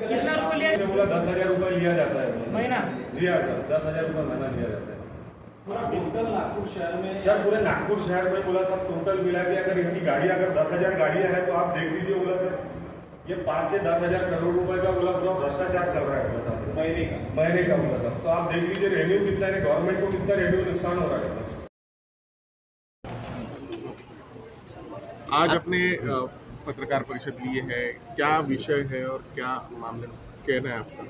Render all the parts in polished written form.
कितना रुपये लिया? बोला 10,000 रुपये लिया जाता है महीना। जी हाँ सर, 10,000 रुपये महीना लिया जाता है पूरा टोटल नागपुर शहर में। सर पूरे नागपुर शहर में बोला सर टोटल मिला के अगर इनकी गाड़ियाँ अगर 10,000 गाड़ियाँ हैं तो आप देख लीजिए बोला सर ये 5 से 10,000 करोड़ रुपए का बोला पूरा भ्रष्टाचार चल रहा है बोला सर महीने का बोला सर। तो आप देख लीजिए रेवेन्यू कितना है, गवर्नमेंट को कितना रेवेन्यू नुकसान हो रहा है। आज अपने पत्रकार परिषद लिए है, क्या विषय है और क्या मामले कहना है आपका?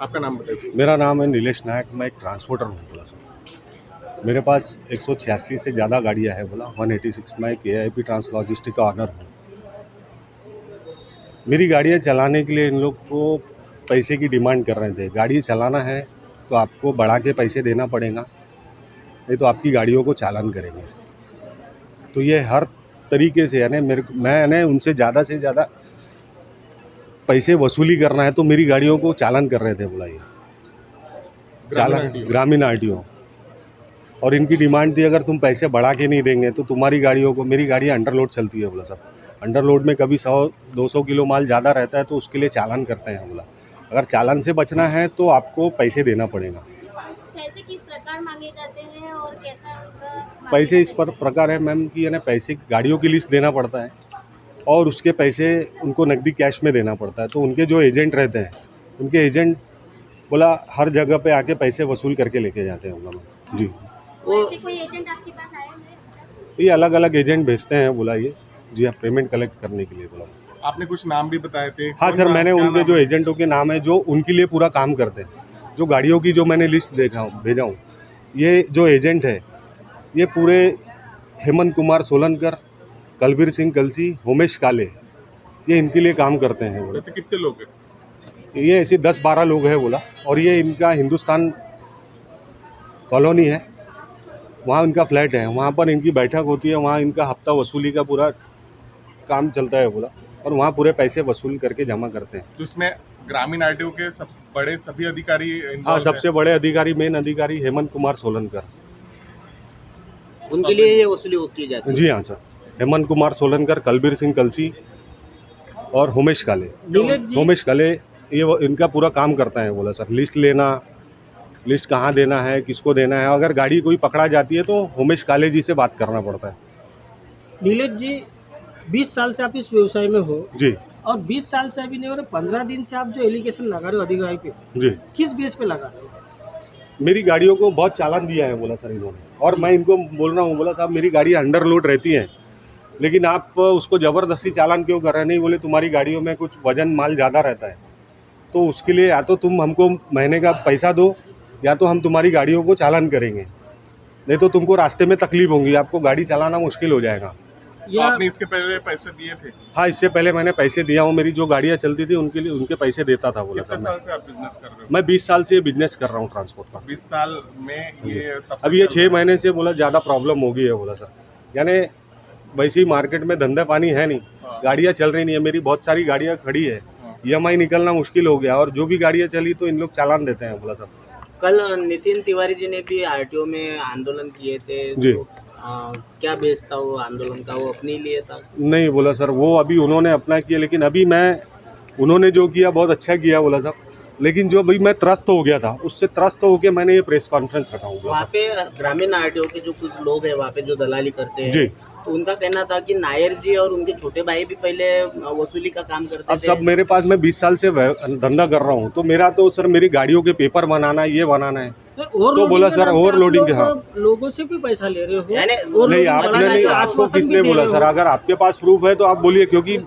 आपका नाम बताइए। मेरा नाम है नीलेश नायक, मैं एक ट्रांसपोर्टर हूँ बोला सर। मेरे पास 186 से ज़्यादा गाड़ियाँ हैं बोला, 186। मैं KIP ट्रांस लॉजिस्टिक का ऑनर हूँ। मेरी गाड़ियाँ चलाने के लिए इन लोग को पैसे की डिमांड कर रहे थे। गाड़ी चलाना है तो आपको बढ़ा के पैसे देना पड़ेगा, नहीं तो आपकी गाड़ियों को चालान करेंगे। तो ये हर तरीके से यानी मैंने उनसे ज़्यादा से ज़्यादा पैसे वसूली करना है तो मेरी गाड़ियों को चालान कर रहे थे बोला ये चालान ग्रामीण RTO। और इनकी डिमांड थी अगर तुम पैसे बढ़ा के नहीं देंगे तो तुम्हारी गाड़ियों को, मेरी गाड़ियाँ अंडरलोड चलती है बोला साहब। अंडरलोड में कभी 100-200 किलो माल ज़्यादा रहता है तो उसके लिए चालान करते हैं बोला। अगर चालान से बचना है तो आपको पैसे देना पड़ेगा। पैसे किस प्रकार मांगे जाते हैं और कैसा उनका पैसे इस पर प्रकार है मैम कि यानी पैसे गाड़ियों की लिस्ट देना पड़ता है और उसके पैसे उनको नकदी कैश में देना पड़ता है। तो उनके जो एजेंट रहते हैं, उनके एजेंट बोला हर जगह पे आके पैसे वसूल करके लेके जाते हैं बोला जी। ऐसे कोई एजेंट आपके पास आए हैं? ये अलग अलग एजेंट भेजते हैं बोला ये जी हाँ, पेमेंट कलेक्ट करने के लिए बोला। आपने कुछ नाम भी बताए थे। हाँ सर, मैंने उनके जो एजेंटों के नाम है जो उनके लिए पूरा काम करते हैं, जो गाड़ियों की जो मैंने लिस्ट भेजा हूँ, ये जो एजेंट है ये पूरे हेमंत कुमार सोलनकर, कलबीर सिंह कलसी, उमेश काले, ये इनके लिए काम करते हैं बोला। वैसे कितने लोग हैं? ये ऐसे 10-12 लोग हैं बोला। और ये इनका हिंदुस्तान कॉलोनी है, वहाँ इनका फ्लैट है, वहाँ पर इनकी बैठक होती है, वहाँ इनका हफ्ता वसूली का पूरा काम चलता है बोला। और वहाँ पूरे पैसे वसूल करके जमा करते हैं। तो उसमें ग्रामीण RTO के सबसे बड़े सभी अधिकारी involved हाँ, हैं? सबसे बड़े अधिकारी, मेन अधिकारी हेमंत कुमार सोलनकर, उनके लिए ये वसूली की जाती है। जी हाँ सर। हेमंत कुमार सोलनकर, कलबीर सिंह कलसी और उमेश काले। उमेश काले ये इनका पूरा काम करता है बोला सर। लिस्ट लेना, लिस्ट कहाँ देना है, किसको देना है, अगर गाड़ी कोई पकड़ा जाती है तो उमेश काले जी से बात करना पड़ता है। नीलेश जी, 20 साल से आप इस व्यवसाय में हो जी और 20 साल से अभी नहीं हो रहे, 15 दिन से आप जो एलिगेशन लगा रहे हो अधिकारी पे, जी। किस बेस पे लगा रहे हो? मेरी गाड़ियों को बहुत चालान दिया है बोला सर इन्होंने। और मैं इनको बोल रहा हूँ बोला साहब मेरी गाड़ी अंडरलोड रहती है, लेकिन आप उसको ज़बरदस्ती चालान क्यों कर रहे हैं? नहीं बोले तुम्हारी गाड़ियों में कुछ वजन माल ज़्यादा रहता है तो उसके लिए या तो तुम हमको महीने का पैसा दो या तो हम तुम्हारी गाड़ियों को चालान करेंगे, नहीं तो तुमको रास्ते में तकलीफ होगी, आपको गाड़ी चलाना मुश्किल हो जाएगा। तो आपने इसके पहले पैसे दिए थे? हाँ, इससे पहले मैंने पैसे दिया हूँ। मेरी जो गाड़ियाँ चलती थी उनके लिए उनके पैसे देता था बोला कितने सर। साल से आप बिजनेस कर रहे हो? मैं 20 साल से ये बिजनेस कर रहा हूँ ट्रांसपोर्ट का। 20 साल में ये तब से अभी ये चल 6 रहा है। महीने से बोला ज़्यादा प्रॉब्लम हो गई है बोला सर। यानी वैसे ही मार्केट में धंधा पानी है नहीं, हाँ। गाड़ियाँ चल रही नहीं है, मेरी बहुत सारी गाड़ियाँ खड़ी है, हाँ। EMI निकलना मुश्किल हो गया और जो भी गाड़ियाँ चली तो इन लोग चालान देते हैं बोला सर। कल नितिन तिवारी जी ने भी RTO में आंदोलन किए थे जी। तो, क्या बेस था वो आंदोलन का? वो अपने लिए था? नहीं बोला सर, वो अभी उन्होंने अपना किया, लेकिन अभी उन्होंने जो किया बहुत अच्छा किया बोला सर। लेकिन जो अभी मैं त्रस्त हो गया था उससे त्रस्त होकर मैंने ये प्रेस कॉन्फ्रेंस रखा वहाँ पे ग्रामीण RTO के जो कुछ लोग हैं वहाँ पे जो दलाली करते हैं, जी। तो उनका कहना था कि नायर जी और उनके छोटे भाई भी पहले वसूली का काम करते अब थे। सब मेरे पास, मैं 20 साल से धंधा कर रहा हूँ तो मेरा तो सर मेरी गाड़ियों के पेपर बनाना है, ये बनाना है। तो बोला सर ओवरलोडिंग के, हाँ लोगों से भी पैसा ले रहे हो? यानी नहीं, आपने नहीं, आपको किसने बोला सर? अगर आपके पास प्रूफ है तो आप बोलिए, क्योंकि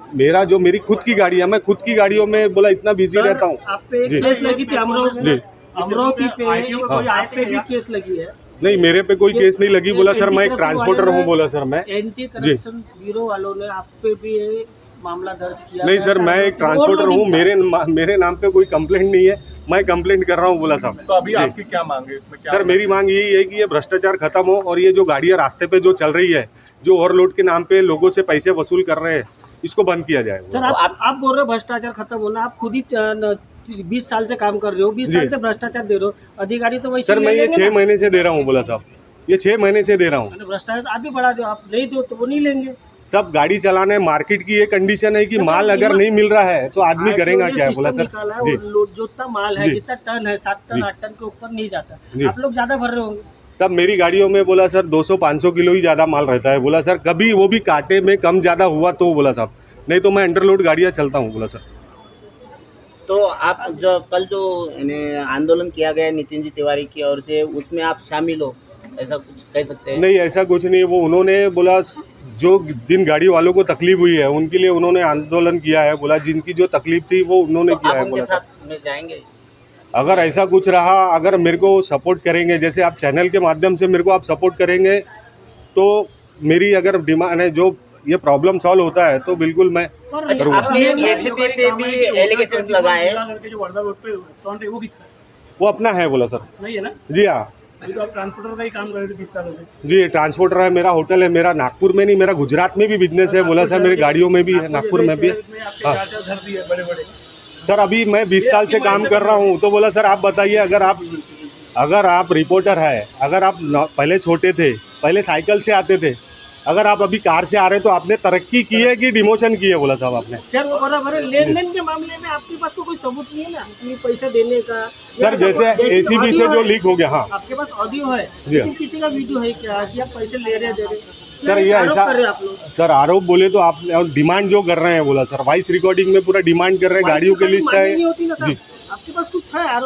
मेरी खुद की गाड़ी है, मैं खुद की गाड़ियों में बोला इतना बिजी रहता हूँ। आप पे केस लगी थी अमरावती पे, हाँ। आप पे भी केस लगी है? नहीं, मेरे पे कोई केस नहीं लगी बोला सर, मैं एक ट्रांसपोर्टर हूँ बोला सर। मैं एंटी करप्शन ब्यूरो वालों ने आप पे भी ये मामला दर्ज किया? नहीं सर, मैं एक ट्रांसपोर्टर हूँ, मेरे नाम पे कोई कंप्लेंट नहीं है, मैं कंप्लेंट कर रहा हूँ बोला साहब। तो अभी आपकी क्या मांग है इसमें? क्या सर मेरी मांग यही है कि ये भ्रष्टाचार खत्म हो और ये जो गाड़ियाँ रास्ते पे जो चल रही है, जो ओवरलोड के नाम पे लोगों से पैसे वसूल कर रहे हैं, इसको बंद किया जाए। सर आप बोल रहे हो भ्रष्टाचार खत्म होना, आप खुद ही 20 साल से काम कर रहे हो, 20 साल से भ्रष्टाचार दे रहे हो, अधिकारी तो वैसे सर मैं ये 6 महीने से दे रहा हूँ बोला साहब, ये 6 महीने से दे रहा हूँ। भ्रष्टाचार आप भी बढ़ा दो, आप नहीं दो तो वो नहीं लेंगे। सब गाड़ी चलाने मार्केट की ये कंडीशन है कि माल अगर नहीं मिल रहा है तो आदमी करेगा क्या, बोला सर। जी जो इतना माल है, जी। जितना टन है 7 टन जी। 8 टन के ऊपर नहीं जाता। जी। आप लोग ज्यादा भर रहे होंगे। सब मेरी गाड़ियों में बोला सर 200-500 किलो ही ज़्यादा माल रहता है, बोला सर। कभी वो भी कांटे में कम ज़्यादा हुआ तो, बोला साहब, नहीं तो मैं अंडरलोड गाड़ियाँ चलता हूँ, बोला सर। तो आप जो कल जो आंदोलन किया गया नितिन जी तिवारी की ओर से, उसमें आप शामिल हो, ऐसा कुछ कह सकते हैं? नहीं, ऐसा कुछ नहीं। वो उन्होंने बोला जो जिन गाड़ी वालों को तकलीफ हुई है उनके लिए उन्होंने आंदोलन किया है, बोला जिनकी जो तकलीफ थी वो उन्होंने तो किया आप है, उनके बोला सर। साथ में जाएंगे? अगर ऐसा कुछ रहा, अगर मेरे को सपोर्ट करेंगे, जैसे आप चैनल के माध्यम से मेरे को आप सपोर्ट करेंगे, तो मेरी अगर डिमांड है, जो ये प्रॉब्लम सॉल्व होता है तो बिल्कुल मैं पर करूँगा। आपने एसीपी पे भी एलिगेशंस लगाए। जो वर्धा रोड पे रेस्टोरेंट है वो किसका है? वो अपना है, बोला सर। नहीं है ना? जी हाँ अभी तो आप ट्रांसपोर्टर का ही काम कर रहे थे 20 सालों से। जी, ट्रांसपोर्टर है, मेरा होटल है, मेरा नागपुर में नहीं, मेरा गुजरात में भी बिजनेस है, बोला सर। मेरी गाड़ियों में भी है, नागपुर में भी है। हाँ। आपके 4 घर भी है बड़े बड़े। सर अभी मैं 20 साल से काम कर रहा हूँ, तो बोला सर आप बताइए, अगर आप रिपोर्टर है, अगर आप पहले छोटे थे, पहले साइकिल से आते थे, अगर आप अभी कार से आ रहे हैं तो आपने तरक्की की है कि डिमोशन की है, बोला साहब आपने। सर वो बराबर है, लेन देन के मामले में आपके पास तो कोई सबूत नहीं है ना कि पैसा देने का। सर जैसे एसीबी से जो लीक हो गया, हाँ आपके पास ऑडियो है, जी। लेकिन किसी का वीडियो है क्या कि आप पैसे ले रहे दे रहे? सर ये आरोप ऐसा, कर रहे हैं आप लोग। सर आरोप बोले तो आप डिमांड जो कर रहे हैं, बोला सर, वॉइस रिकॉर्डिंग में पूरा डिमांड कर रहे हैं, गाड़ियों की लिस्ट मान्य नहीं है होती ना जी। सर, आपके पास कुछ था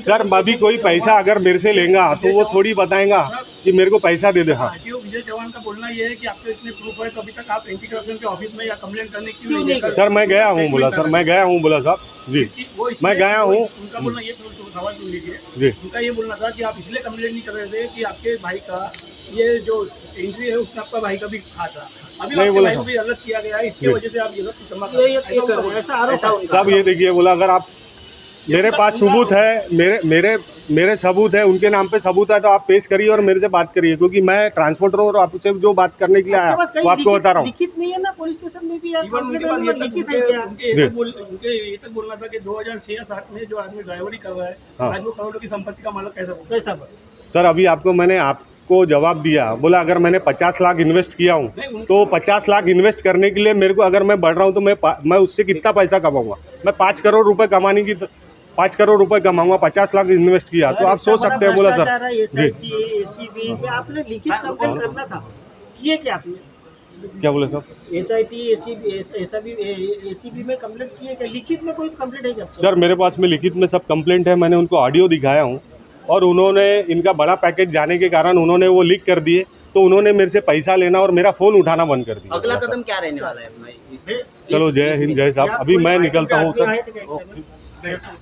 सर। अभी कोई पैसा अगर मेरे से लेगा तो वो थोड़ी बताएगा कि मेरे को पैसा दे दे। हाँ आरटीओ विजय चौहान का बोलना ये है कि आपके इतने प्रूफ है, तो अभी तक आप एंटी करप्शन के ऑफिस में या कंप्लेंट करने क्यों नहीं गए? सर मैं गया हूँ, बोला सर, मैं गया हूँ, बोला साहब जी। वो इसलिए- मैं गया हूँ। उनका बोलना ये सवाल सुन लीजिए। जी उनका ये बोलना था कि आप इसलिए कंप्लेंट नहीं कर रहे थे कि आपके भाई का ये जो एंट्री है उसमें आपका भाई का भी खा था। अभी नहीं आपके बोला भाई को था। भी अलग किया गया है, इसकी जी। वजह से आप ये सब क्षमा कर रहे हैं। ऐसा आरोप है। साहब ये देखिए, बोला अगर आप, मेरे पास सबूत है, मेरे सबूत है, उनके नाम पे सबूत है, तो आप पेश करिए और मेरे से बात करिए, क्योंकि मैं ट्रांसपोर्टर और आपसे जो बात करने के लिए आया वो आपको बता रहा हूँ। लिखित नहीं है ना पुलिस स्टेशन में भी, लिखित है क्या? उनके ये तक बोलना था कि 2006 या 7 में जो आदमी ड्राइवरी कर रहा है, हाँ। आज वो करोड़ों की संपत्ति का मालिक कैसा बना? सर अभी मैंने आपको जवाब दिया, बोला अगर मैंने 50 लाख इन्वेस्ट किया हूँ तो 50 लाख इन्वेस्ट करने के लिए मेरे को, अगर मैं बढ़ रहा हूँ तो मैं उससे कितना पैसा कमाऊंगा? मैं 5 करोड़ रुपए कमाने की 5 करोड़ रुपए कमाऊंगा, 50 लाख इन्वेस्ट किया, तो आप सोच सकते हैं, बोला सर जी। एसीबी में आपने लिखित कंप्लेंट करना था, किए क्या आपने? क्या बोले सर? एसआईटी एसीबी में कंप्लेंट किए क्या? लिखित में कोई कंप्लेंट है क्या? सर मेरे पास में लिखित में सब कंप्लेंट है, मैंने उनको ऑडियो दिखाया हूँ, और उन्होंने इनका बड़ा पैकेट जाने के कारण उन्होंने वो लीक कर दिए, तो उन्होंने मेरे से पैसा लेना और मेरा फ़ोन उठाना बंद कर दिया। अगला कदम क्या रहने वाला है अपना? चलो जय हिंद जय साहब, अभी मैं निकलता हूँ सर।